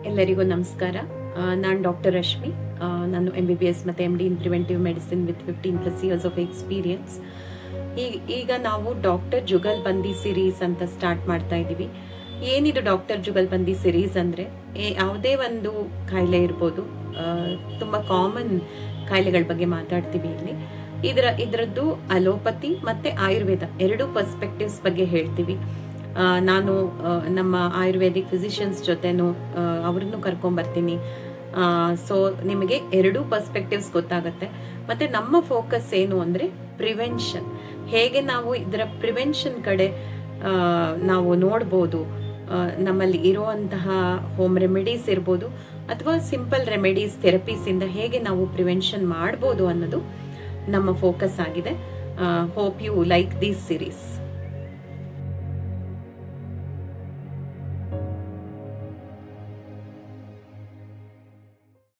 ಎಲ್ಲರಿಗೂ ನಮಸ್ಕಾರ. ನಾನು ಡಾಕ್ಟರ್ ರಶ್ಮಿ. ನಾನು MBBS ಮತ್ತು MD in preventive medicine with 15+ years of experience. ಈಗ ನಾವು ಡಾಕ್ಟರ್ ಜುಗಲ್ಬಂದಿ ಸಿರೀಸ್ ಅಂತ ಸ್ಟಾರ್ಟ್ ಮಾಡ್ತಾ ಇದ್ದೀವಿ. ಏನಿದು ಡಾಕ್ಟರ್ ಜುಗಲ್ಬಂದಿ ಸಿರೀಸ್ ಅಂದರೆ, ಯಾವುದೇ ಒಂದು ಕಾಯಿಲೆ ಇರ್ಬೋದು, ತುಂಬ ಕಾಮನ್ ಕಾಯಿಲೆಗಳ ಬಗ್ಗೆ ಮಾತಾಡ್ತೀವಿ ಇಲ್ಲಿ. ಇದರದ್ದು ಅಲೋಪತಿ ಮತ್ತು ಆಯುರ್ವೇದ ಎರಡೂ ಪರ್ಸ್ಪೆಕ್ಟಿವ್ಸ್ ಬಗ್ಗೆ ಹೇಳ್ತೀವಿ. ನಾನು ನಮ್ಮ ಆಯುರ್ವೇದಿಕ್ ಫಿಸಿಷಿಯನ್ಸ್ ಜೊತೆನೂ ಅವ್ರನ್ನು ಕರ್ಕೊಂಬರ್ತೀನಿ. ಸೊ ನಿಮಗೆ ಎರಡೂ ಪರ್ಸ್ಪೆಕ್ಟಿವ್ಸ್ ಗೊತ್ತಾಗುತ್ತೆ. ಮತ್ತು ನಮ್ಮ ಫೋಕಸ್ ಏನು ಅಂದರೆ ಪ್ರಿವೆನ್ಷನ್. ಹೇಗೆ ನಾವು ಇದರ ಪ್ರಿವೆನ್ಷನ್ ಕಡೆ ನಾವು ನೋಡ್ಬೋದು, ನಮ್ಮಲ್ಲಿ ಇರುವಂತಹ ಹೋಮ್ ರೆಮಿಡೀಸ್ ಇರ್ಬೋದು ಅಥವಾ ಸಿಂಪಲ್ ರೆಮಿಡೀಸ್ ಥೆರಪೀಸಿಂದ ಹೇಗೆ ನಾವು ಪ್ರಿವೆನ್ಷನ್ ಮಾಡ್ಬೋದು ಅನ್ನೋದು ನಮ್ಮ ಫೋಕಸ್ ಆಗಿದೆ. Hope you like this series.